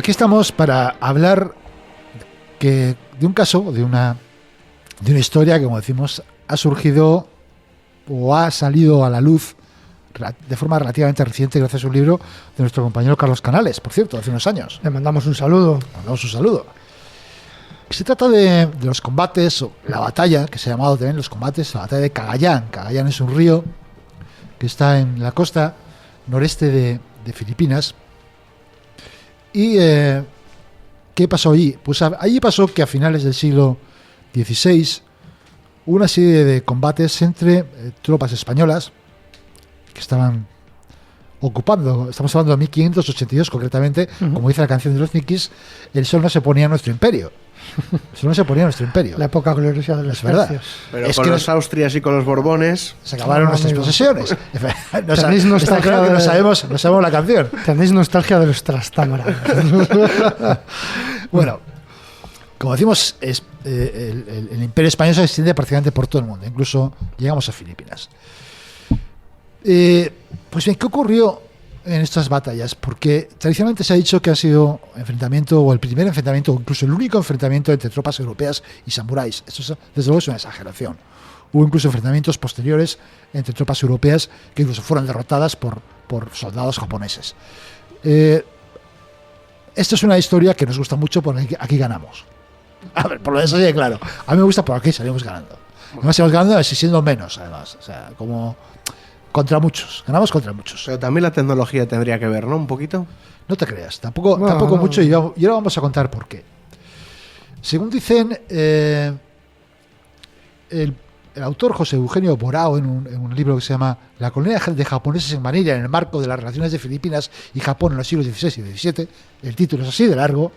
Aquí estamos para hablar de un caso, de una historia que, como decimos, ha surgido o ha salido a la luz de forma relativamente reciente gracias a un libro de nuestro compañero Carlos Canales, por cierto, hace unos años. Le mandamos un saludo. Se trata de los combates, o la batalla, que se ha llamado también los combates, la batalla de Cagayán. Cagayán es un río que está en la costa noreste de Filipinas. ¿Y qué pasó allí? Pues allí pasó que a finales del siglo XVI hubo una serie de combates entre tropas españolas que estaban ocupando, estamos hablando de 1582 concretamente, como dice la canción de los Nikis, el sol no se ponía en nuestro imperio. Eso no se ponía en nuestro imperio. La época gloriosa de los tercios. Pero es con que los Austrias y con los Borbones se acabaron nuestras posesiones. Tenéis nostalgia claro que no sabemos la canción. Tenéis nostalgia de los Trastámara. Bueno, como decimos, el imperio español se extiende prácticamente por todo el mundo. Incluso llegamos a Filipinas. Pues bien, ¿qué ocurrió en estas batallas? Porque tradicionalmente se ha dicho que ha sido enfrentamiento, o el primer enfrentamiento, o incluso el único enfrentamiento entre tropas europeas y samuráis. Esto desde luego es una exageración. Hubo incluso enfrentamientos posteriores entre tropas europeas que incluso fueron derrotadas por soldados japoneses. Esta es una historia que nos gusta mucho porque aquí ganamos. A ver, por lo menos así de claro. A mí me gusta porque aquí salimos ganando. Además salimos ganando siendo menos, además. O sea, como contra muchos. Ganamos contra muchos. Pero también la tecnología tendría que ver, ¿no? Un poquito. No te creas. Tampoco mucho. Y ahora vamos a contar por qué. Según dicen, el autor José Eugenio Borao, en un libro que se llama La colonia de japoneses en Manila en el marco de las relaciones de Filipinas y Japón en los siglos XVI y XVII, el título es así de largo,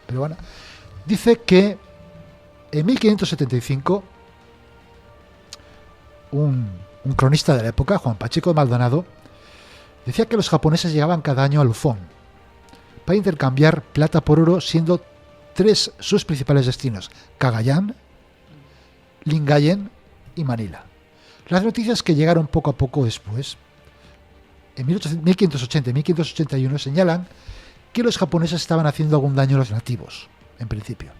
pero bueno, dice que en 1575 un cronista de la época, Juan Pacheco de Maldonado, decía que los japoneses llegaban cada año a Luzón para intercambiar plata por oro, siendo tres sus principales destinos: Cagayán, Lingayen y Manila. Las noticias que llegaron poco a poco después, en 1580 y 1581, señalan que los japoneses estaban haciendo algún daño a los nativos, en principio.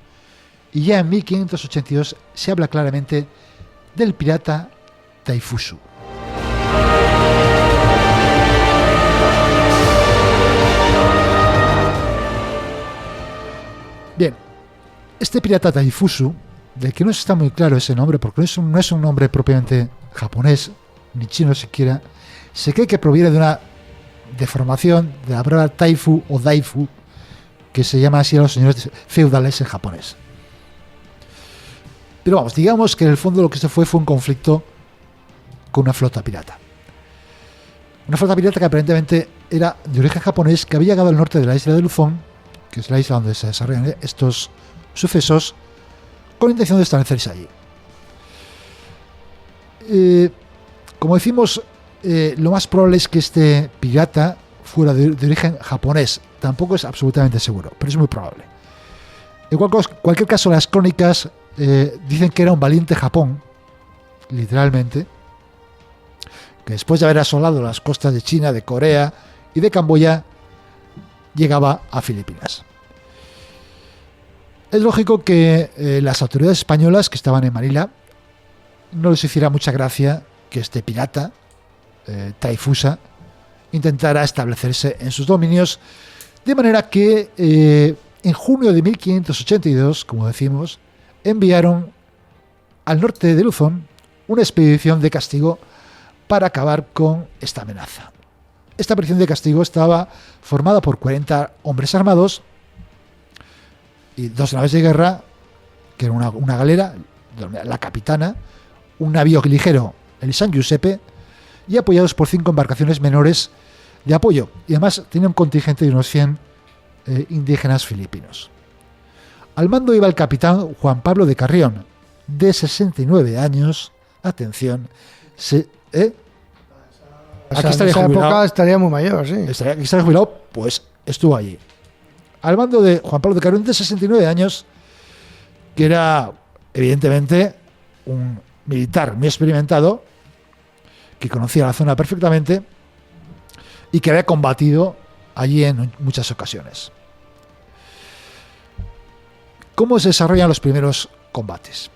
Y ya en 1582 se habla claramente del pirata Taifusu. Bien, este pirata Taifusu, del que no está muy claro ese nombre, porque no es un nombre propiamente japonés, ni chino siquiera, se cree que proviene de una deformación de la palabra Taifu o Daifu, que se llama así a los señores feudales en japonés. Pero vamos, digamos que en el fondo lo que se fue un conflicto con una flota pirata. Una flota pirata que aparentemente era de origen japonés, que había llegado al norte de la isla de Luzón, que es la isla donde se desarrollan estos sucesos, con intención de establecerse allí. Como decimos, lo más probable es que este pirata fuera de origen japonés. Tampoco es absolutamente seguro, pero es muy probable. En cualquier caso, las crónicas dicen que era un valiente Japón, literalmente, que después de haber asolado las costas de China, de Corea y de Camboya, llegaba a Filipinas. Es lógico que las autoridades españolas que estaban en Manila no les hiciera mucha gracia que este pirata, Taifusa, intentara establecerse en sus dominios, de manera que en junio de 1582, como decimos, enviaron al norte de Luzón una expedición de castigo para acabar con esta amenaza. Esta expedición de castigo estaba formada por 40 hombres armados y 2 naves de guerra, que era una galera, la capitana, un navío ligero, el San Giuseppe, y apoyados por 5 embarcaciones menores de apoyo. Y además tenía un contingente de unos 100 indígenas filipinos. Al mando iba el capitán Juan Pablo de Carrión, de 69 años. Atención. Aquí estaría en esa época estaría muy mayor, sí. Estaría jubilado, pues estuvo allí. Al mando de Juan Pablo de Carrión, de 69 años, que era, evidentemente, un militar muy experimentado, que conocía la zona perfectamente y que había combatido allí en muchas ocasiones. cómo se desarrollan los primeros combates.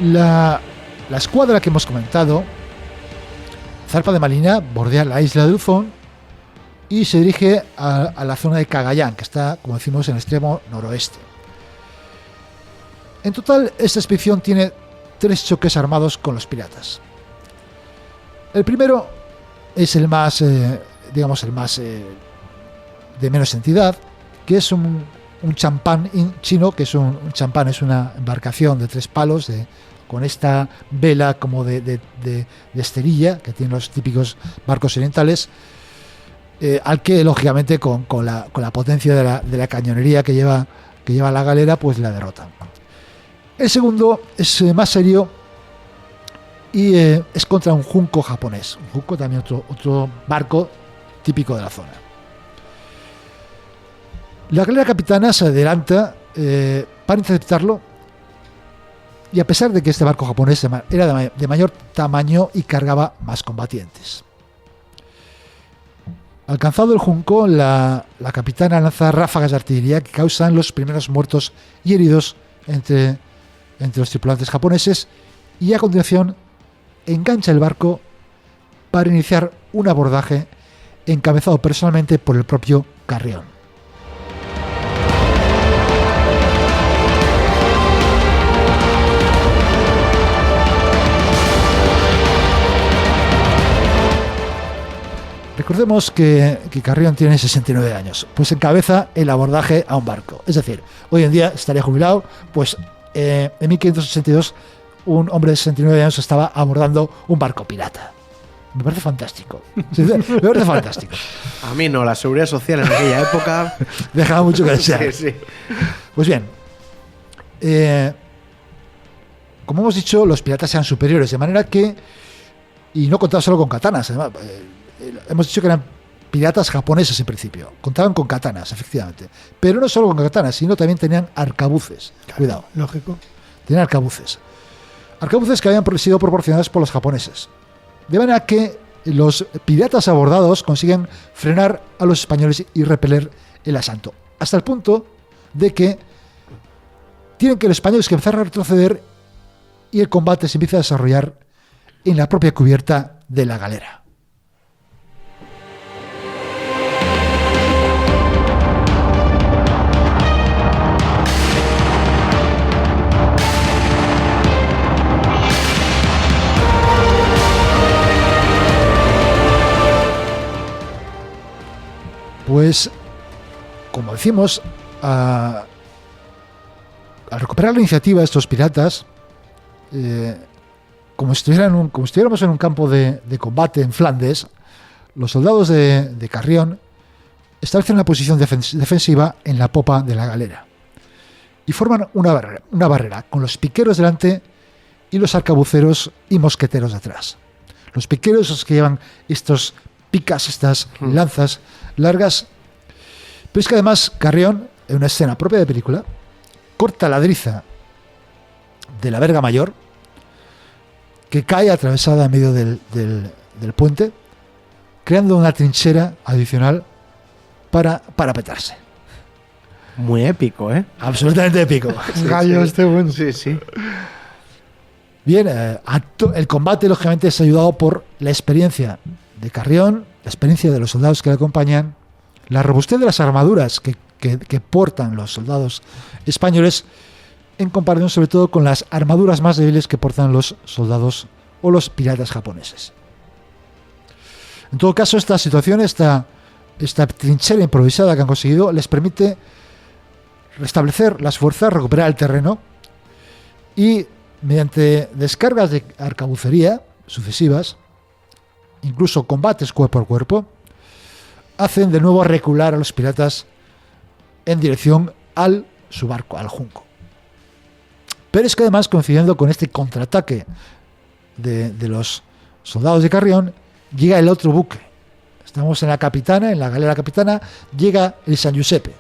La escuadra que hemos comentado zarpa de Malina, bordea la isla de Luzón y se dirige a la zona de Cagayán, que está, como decimos, en el extremo noroeste. En total, esta expedición tiene 3 choques armados con los piratas. El primero es el más, de menos entidad, que es un champán chino, que es un champán, es una embarcación de 3 palos, con esta vela como de esterilla que tienen los típicos barcos orientales, al que lógicamente con la potencia de la cañonería que lleva la galera, pues la derrotan. El segundo es más serio y es contra un junco japonés, un junco también otro barco típico de la zona. La galera capitana se adelanta para interceptarlo, y a pesar de que este barco japonés era de mayor tamaño y cargaba más combatientes. Alcanzado el junco, la capitana lanza ráfagas de artillería que causan los primeros muertos y heridos entre los tripulantes japoneses, y a continuación engancha el barco para iniciar un abordaje encabezado personalmente por el propio Carrión. Recordemos que Carrión tiene 69 años, pues encabeza el abordaje a un barco. Es decir, hoy en día estaría jubilado, pues en 1582 un hombre de 69 años estaba abordando un barco pirata. Me parece fantástico. Me parece fantástico. A mí no, la seguridad social en aquella época dejaba mucho que desear. Sí. Pues bien, como hemos dicho, los piratas eran superiores, de manera que, y no contaban solo con katanas, además, hemos dicho que eran piratas japoneses en principio, contaban con katanas, efectivamente, pero no solo con katanas, sino también tenían arcabuces. Claro, cuidado, lógico. Tenían arcabuces que habían sido proporcionados por los japoneses, de manera que los piratas abordados consiguen frenar a los españoles y repeler el asalto, hasta el punto de que tienen que los españoles que empezar a retroceder y el combate se empieza a desarrollar en la propia cubierta de la galera. Pues, como decimos, al recuperar la iniciativa de estos piratas, como si estuviéramos en un campo de combate en Flandes, los soldados de Carrión establecen una posición defensiva en la popa de la galera y forman una barrera con los piqueros delante y los arcabuceros y mosqueteros detrás. Los piqueros son los que llevan estos picas, estas lanzas largas. Pero es que además Carrión, en una escena propia de película, corta la driza de la verga mayor, que cae atravesada en medio del puente, creando una trinchera adicional para parapetarse. Muy épico, ¿eh? Absolutamente épico. Gallo, este bueno. Sí. Bien, el combate lógicamente es ayudado por la experiencia de Carrión, la experiencia de los soldados que le acompañan, la robustez de las armaduras que portan los soldados españoles, en comparación sobre todo con las armaduras más débiles que portan los soldados o los piratas japoneses. En todo caso, esta situación, esta trinchera improvisada que han conseguido, les permite restablecer las fuerzas, recuperar el terreno y, mediante descargas de arcabucería sucesivas, incluso combates cuerpo a cuerpo, hacen de nuevo recular a los piratas en dirección al su barco, al junco. Pero es que además, coincidiendo con este contraataque de los soldados de Carrión, llega el otro buque. Estamos en la galera capitana, llega el San Giuseppe,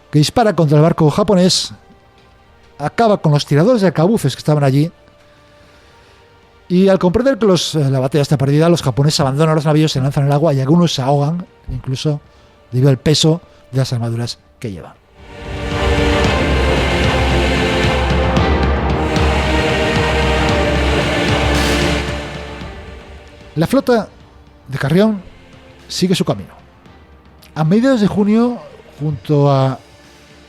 que dispara contra el barco japonés acaba con los tiradores de arcabuces que estaban allí. Y al comprender que la batalla está perdida, los japoneses abandonan los navíos, se lanzan al agua y algunos se ahogan, incluso debido al peso de las armaduras que llevan. La flota de Carrión sigue su camino. A mediados de junio, junto a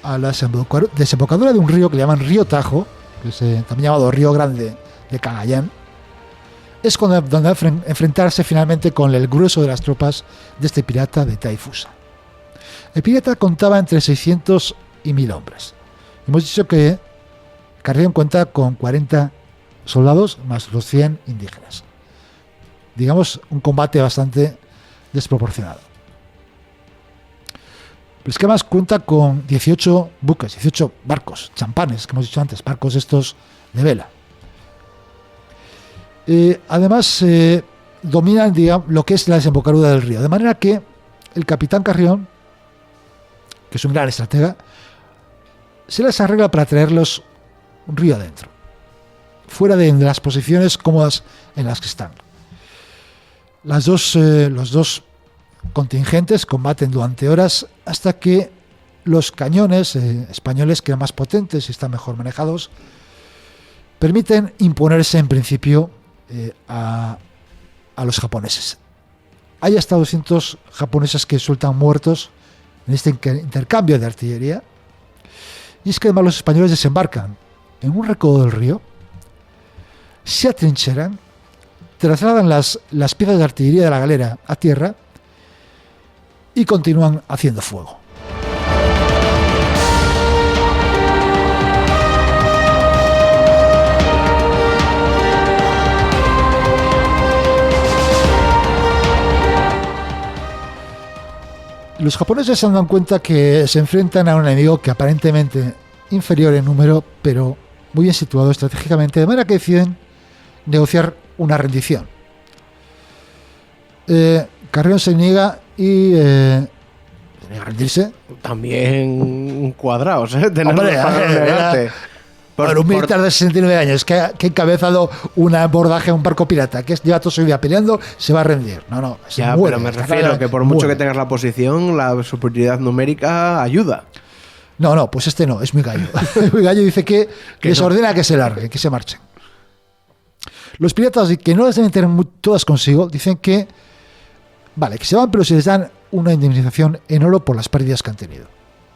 la desembocadura de un río que le llaman Río Tajo, que es también llamado Río Grande de Cagayán, es donde va a enfrentarse finalmente con el grueso de las tropas de este pirata de Taifusa. El pirata contaba entre 600 y 1000 hombres. Hemos dicho que Carrión cuenta con 40 soldados más los 100 indígenas. Digamos, un combate bastante desproporcionado. El esquema cuenta con 18 buques, 18 barcos, champanes, que hemos dicho antes, barcos estos de vela. Además, dominan, digamos, lo que es la desembocadura del río. De manera que el capitán Carrión, que es un gran estratega, se les arregla para traerlos un río adentro, fuera de las posiciones cómodas en las que están. Los dos contingentes combaten durante horas hasta que los cañones españoles, que eran más potentes y están mejor manejados, permiten imponerse en principio a los japoneses. Hay hasta 200 japoneses que resultan muertos en este intercambio de artillería. Y es que además los españoles desembarcan en un recodo del río, se atrincheran, trasladan las piezas de artillería de la galera a tierra y continúan haciendo fuego. Los japoneses se han dado cuenta que se enfrentan a un enemigo que aparentemente inferior en número, pero muy bien situado estratégicamente, de manera que deciden negociar una rendición. Carrión se niega y a rendirse. También cuadrados, ¿eh? Un militar de 69 años que ha encabezado un abordaje a un barco pirata, que lleva toda su vida peleando, se va a rendir. No, ya, muere, pero me refiero que por mucho que tengas la posición, la superioridad numérica ayuda. No, pues este no, es muy gallo. Muy gallo, dice que les ordena que se larguen, que se marchen. Los piratas, que no las deben tener todas consigo, dicen que vale, que se van, pero se les dan una indemnización en oro por las pérdidas que han tenido.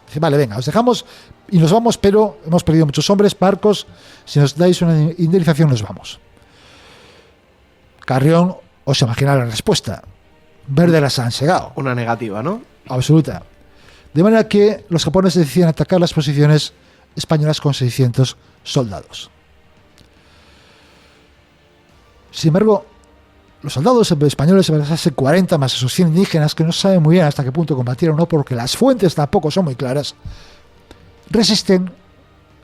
Dice, vale, venga, os dejamos y nos vamos, pero hemos perdido muchos hombres, barcos, si nos dais una indemnización nos vamos. Carrión, os imagina la respuesta. Verde las han segado. Una negativa, ¿no? Absoluta. De manera que los japoneses deciden atacar las posiciones españolas con 600 soldados. Sin embargo, los soldados españoles se van a hacer 40 más esos 100 indígenas que no saben muy bien hasta qué punto combatieron o no, porque las fuentes tampoco son muy claras, resisten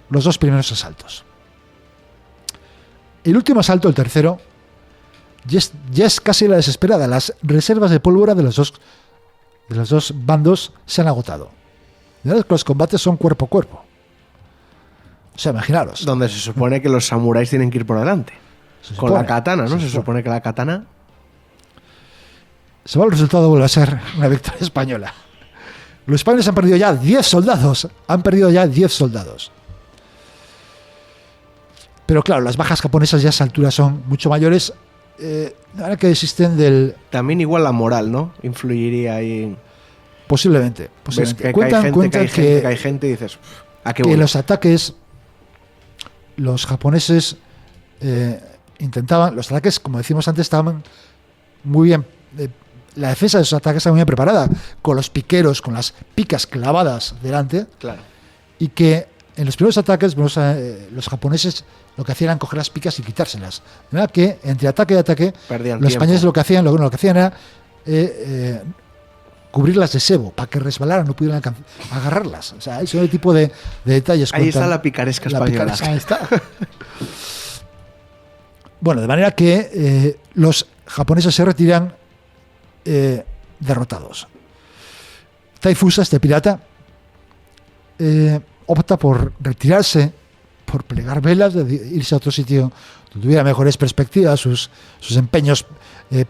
los dos primeros asaltos. El último asalto, el tercero, ya es casi la desesperada. Las reservas de pólvora de los dos bandos se han agotado. De verdad que los combates son cuerpo a cuerpo. O sea, imaginaros. Donde se supone que los samuráis tienen que ir por delante. Con la katana, ¿no? Se supone que la katana... El resultado vuelve a ser una victoria española. Los españoles han perdido ya 10 soldados. Pero claro, las bajas japonesas ya a esa altura son mucho mayores. Ahora que existen del... También igual la moral, ¿no? Influiría ahí... Posiblemente. Que hay gente y dices... ¿a qué voy? Que los ataques... Los japoneses... los ataques, como decimos antes, estaban muy bien. La defensa de esos ataques estaba muy bien preparada, con los piqueros, con las picas clavadas delante. Claro. Y que en los primeros ataques los japoneses lo que hacían era coger las picas y quitárselas. De manera que entre ataque y ataque, perdían los tiempo. españoles lo que hacían era cubrirlas de sebo para que resbalaran, no pudieran agarrarlas. O sea, ese tipo de detalles. Ahí está la picaresca española. Ahí está. Bueno, de manera que los japoneses se retiran derrotados. Taifusa, este pirata, opta por retirarse por plegar velas, de irse a otro sitio donde tuviera mejores perspectivas, sus empeños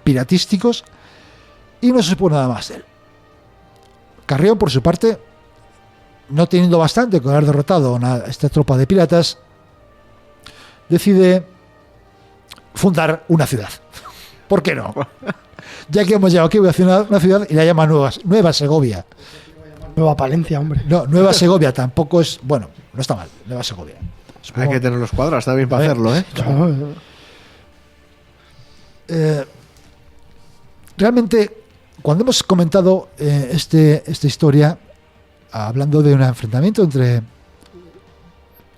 piratísticos, y no se supo nada más de él. Carrión, por su parte, no teniendo bastante con haber derrotado a esta tropa de piratas, decide fundar una ciudad. ¿Por qué no? Ya que hemos llegado aquí, voy a hacer una ciudad y la llama Nueva Segovia. Nueva Palencia, hombre. No, Nueva Segovia tampoco es... Bueno, no está mal, Nueva Segovia. Hay que tener los cuadros también para hacerlo, ¿eh? Realmente, cuando hemos comentado esta historia, hablando de un enfrentamiento entre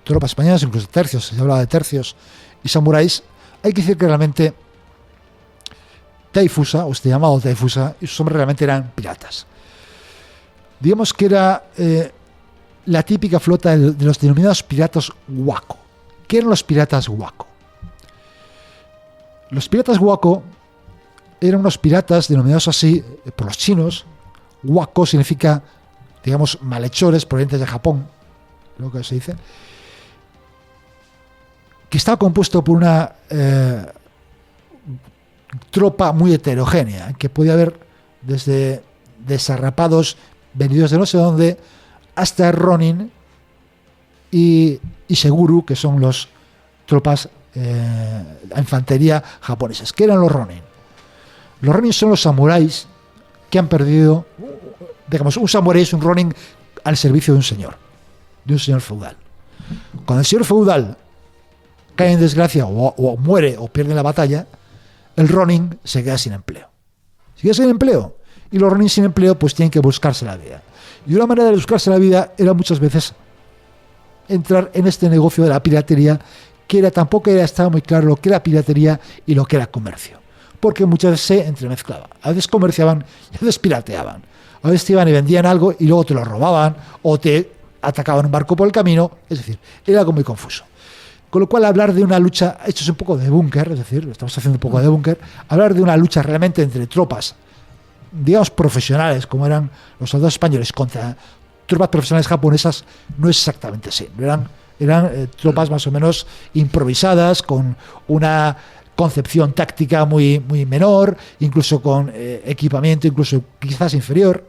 tropas españolas, incluso tercios, se hablaba de tercios y samuráis, hay que decir que realmente Taifusa, o este llamado Taifusa, y sus hombres realmente eran piratas. Digamos que era la típica flota de los denominados piratas Huaco. ¿Qué eran los piratas Huaco? Los piratas Huaco eran unos piratas denominados así por los chinos. Huaco significa, digamos, malhechores provenientes de Japón, lo que se dice, que estaba compuesto por una tropa muy heterogénea, que podía haber desde desarrapados venidos de no sé dónde hasta Ronin y Seguru, que son los tropas la infantería japonesas. ¿Qué eran los Ronin? Los Ronin son los samuráis que han perdido, digamos, un samurái es un Ronin al servicio de un señor feudal. Cuando el señor feudal cae en desgracia o muere o pierde la batalla, el Ronin se queda sin empleo. Se queda sin empleo. Y los Ronin sin empleo pues tienen que buscarse la vida. Y una manera de buscarse la vida era muchas veces entrar en este negocio de la piratería, que tampoco estaba muy claro lo que era piratería y lo que era comercio. Porque muchas veces se entremezclaba. A veces comerciaban y a veces pirateaban. A veces te iban y vendían algo y luego te lo robaban o te atacaban un barco por el camino. Es decir, era algo muy confuso. Con lo cual, hablar de una lucha, esto es un poco de búnker, es decir, estamos haciendo un poco de búnker, hablar de una lucha realmente entre tropas, digamos, profesionales, como eran los soldados españoles, contra tropas profesionales japonesas, no es exactamente así. Eran tropas más o menos improvisadas, con una concepción táctica muy, muy menor, incluso con equipamiento incluso quizás inferior,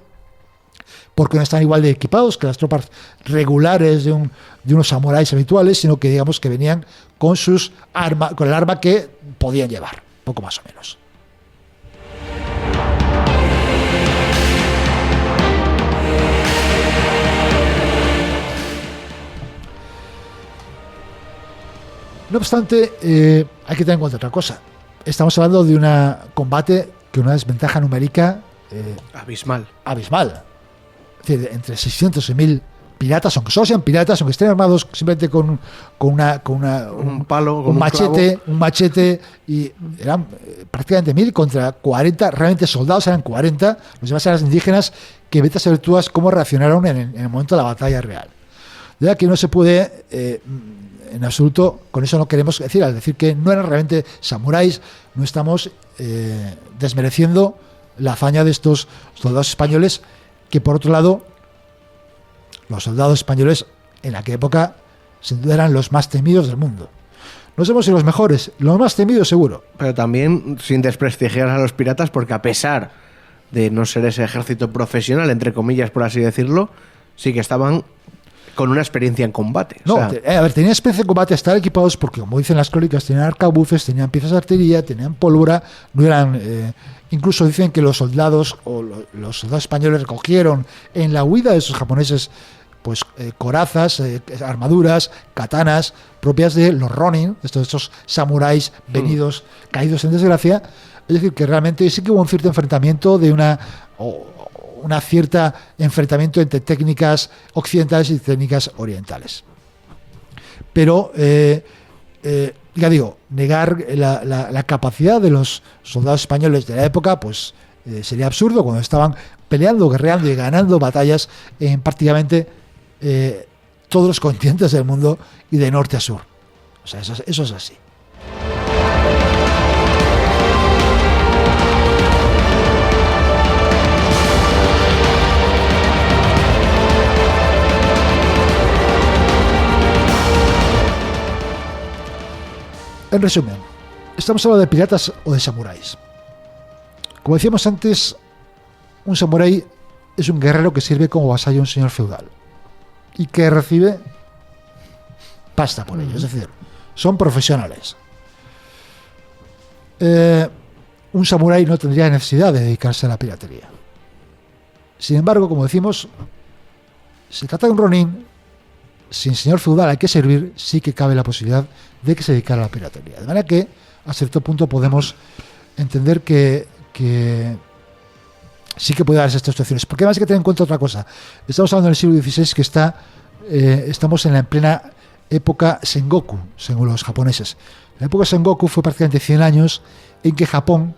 porque no están igual de equipados que las tropas regulares de unos samuráis habituales, sino que digamos que venían con con el arma que podían llevar, poco más o menos. No obstante, hay que tener en cuenta otra cosa. Estamos hablando de un combate que una desventaja numérica abismal. Es decir, entre 600 y 1000 piratas, aunque solo sean piratas, aunque estén armados simplemente con un palo, un machete, y eran prácticamente 1000 contra 40, realmente soldados eran 40, los demás eran indígenas, que vete a saber tú cómo reaccionaron en el momento de la batalla real. De verdad que no se puede, en absoluto, con eso no queremos decir, al decir que no eran realmente samuráis, no estamos desmereciendo la hazaña de estos soldados españoles, que por otro lado, los soldados españoles en aquella época sin duda eran los más temidos del mundo. No sabemos si los mejores, los más temidos seguro. Pero también sin desprestigiar a los piratas, porque a pesar de no ser ese ejército profesional, entre comillas, por así decirlo, sí que estaban con una experiencia en combate. No, tenían experiencia en combate, estaban equipados porque, como dicen las crónicas, tenían arcabuces, tenían piezas de artillería, tenían pólvora, no eran... incluso dicen que los soldados españoles recogieron en la huida de esos japoneses pues corazas, armaduras, katanas propias de los Ronin, estos samuráis venidos, caídos en desgracia. Es decir, que realmente sí que hubo un cierto enfrentamiento de una cierta enfrentamiento entre técnicas occidentales y técnicas orientales. Pero ya digo, negar la capacidad de los soldados españoles de la época pues sería absurdo, cuando estaban peleando, guerreando y ganando batallas en prácticamente todos los continentes del mundo y de norte a sur. O sea, eso es así. En resumen, estamos hablando de piratas o de samuráis. Como decíamos antes, un samurái es un guerrero que sirve como vasallo a un señor feudal y que recibe pasta por ello, es decir, son profesionales. Un samurái no tendría necesidad de dedicarse a la piratería. Sin embargo, como decimos, se trata de un ronin, sin señor feudal al que servir, sí que cabe la posibilidad de que se dedicara a la piratería. De manera que, a cierto punto, podemos entender que sí que puede darse estas situaciones. Porque además hay que tener en cuenta otra cosa. Estamos hablando del siglo XVI, que estamos en la plena época Sengoku, según los japoneses. La época Sengoku fue prácticamente 100 años en que Japón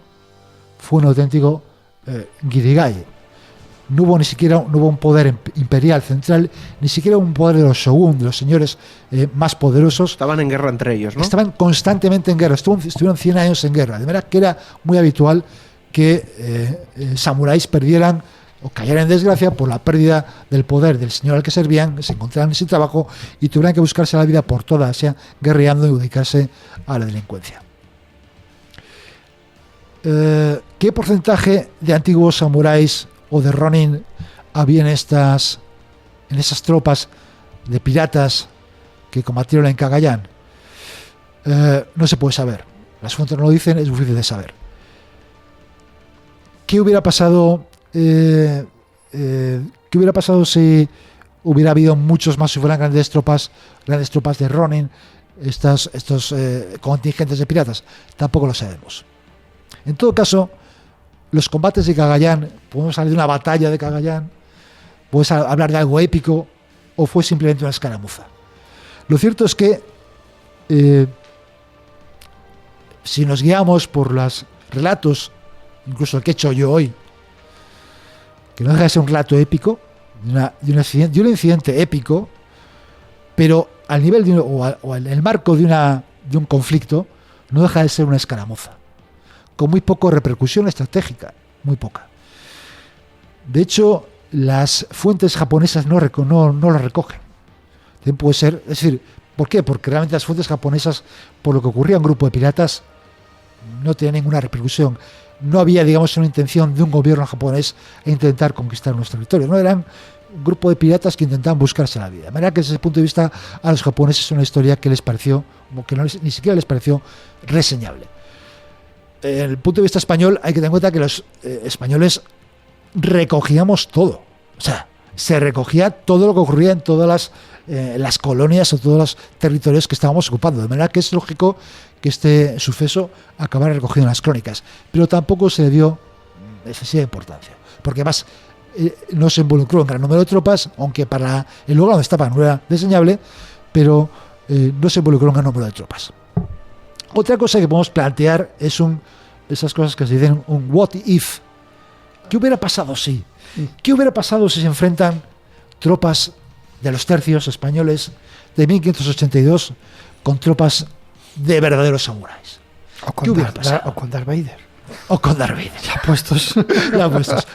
fue un auténtico guirigay. No hubo un poder imperial central, ni siquiera un poder de los shogun, de los señores más poderosos. Estaban en guerra entre ellos, ¿no? Estaban constantemente en guerra, estuvieron 100 años en guerra. De manera que era muy habitual que samuráis perdieran o cayeran en desgracia por la pérdida del poder del señor al que servían, se encontraran sin trabajo y tuvieran que buscarse la vida por toda Asia guerreando y dedicarse a la delincuencia. ¿Qué porcentaje de antiguos samuráis o de ronin había en esas tropas de piratas que combatieron en Cagayán? No se puede saber. Las fuentes no lo dicen, es difícil de saber. ¿Qué hubiera pasado? ¿Qué hubiera pasado si hubiera habido muchos más, si fueran grandes tropas de ronin, estos contingentes de piratas? Tampoco lo sabemos. En todo caso, los combates de Cagayán, podemos hablar de una batalla de Cagayán, puedes hablar de algo épico, o fue simplemente una escaramuza. Lo cierto es que si nos guiamos por los relatos, incluso el que he hecho yo hoy, que no deja de ser un relato épico, de un incidente épico, pero al nivel o en el marco de un conflicto, no deja de ser una escaramuza, con muy poca repercusión estratégica, muy poca. De hecho, las fuentes japonesas no lo recogen. También puede ser, es decir, ¿por qué? Porque realmente las fuentes japonesas, por lo que ocurría en un grupo de piratas, no tenían ninguna repercusión. No había, digamos, una intención de un gobierno japonés a intentar conquistar nuestro territorio. No eran un grupo de piratas que intentaban buscarse la vida. De manera que desde ese punto de vista a los japoneses es una historia que les pareció, ni siquiera les pareció reseñable. Desde el punto de vista español hay que tener en cuenta que los españoles recogíamos todo. O sea, se recogía todo lo que ocurría en todas las colonias o todos los territorios que estábamos ocupando. De manera que es lógico que este suceso acabara recogido en las crónicas. Pero tampoco se le dio excesiva importancia. Porque además no se involucró un gran número de tropas, aunque para el lugar donde estaba no era diseñable, pero no se involucró un gran número de tropas. Otra cosa que podemos plantear es esas cosas que se dicen un what if. ¿Qué hubiera pasado si? ¿Qué hubiera pasado si se enfrentan tropas de los tercios españoles de 1582 con tropas de verdaderos samuráis? ¿Qué hubiera pasado? O con Darth Vader. O con Darth Vader. Ya puestos.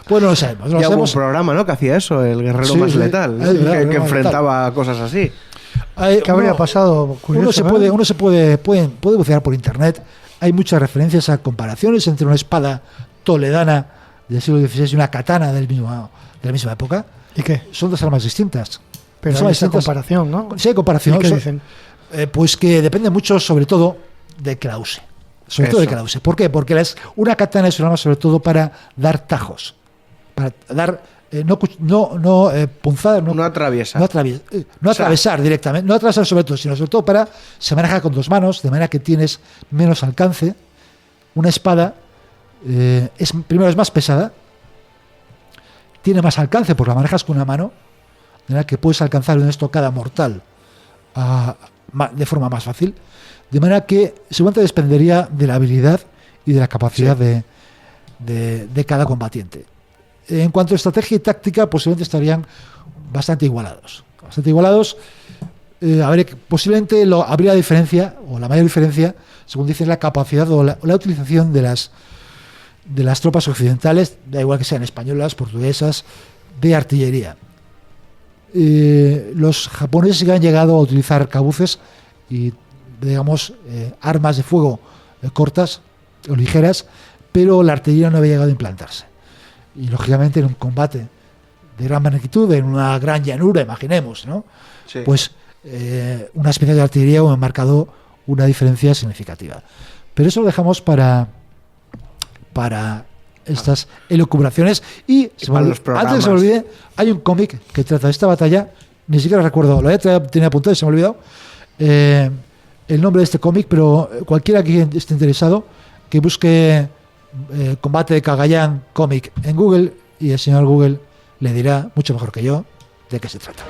Pues no lo sabemos. Y hubo un programa, ¿no?, que hacía eso, el guerrero más letal, que enfrentaba cosas así. ¿Qué habría pasado? Curioso, uno puede bucear por internet. Hay muchas referencias a comparaciones entre una espada toledana del siglo XVI y una katana de la misma época. ¿Y qué? Son dos armas distintas. Pero hay esa comparación, ¿no? Sí, hay comparación. ¿Y qué dicen? Pues que depende mucho, sobre todo, de que la use. Sobre todo de que la use. ¿Por qué? Porque una katana es un arma sobre todo para dar tajos. Para dar... punzada, no atravesar. No atravesar directamente. No atravesar sobre todo, sino sobre todo se maneja con dos manos, de manera que tienes menos alcance. Una espada primero es más pesada, tiene más alcance porque la manejas con una mano, de manera que puedes alcanzar una estocada mortal de forma más fácil, de manera que seguramente dependería de la habilidad y de la capacidad de cada combatiente. En cuanto a estrategia y táctica, posiblemente estarían bastante igualados. Posiblemente habría diferencia, o la mayor diferencia, según dicen, la capacidad o la utilización de las tropas occidentales, da igual que sean españolas, portuguesas, de artillería. Los japoneses han llegado a utilizar arcabuces y digamos, armas de fuego cortas o ligeras, pero la artillería no había llegado a implantarse. Y lógicamente en un combate de gran magnitud, en una gran llanura, imaginemos, ¿no? Sí. Pues una especie de artillería ha marcado una diferencia significativa. Pero eso lo dejamos para estas elucubraciones. Y antes que se me olvide, hay un cómic que trata de esta batalla, ni siquiera recuerdo, lo tenía apuntado y se me ha olvidado el nombre de este cómic, pero cualquiera que esté interesado, que busque combate de Cagayán cómic en Google, y el señor Google le dirá mucho mejor que yo de qué se trata.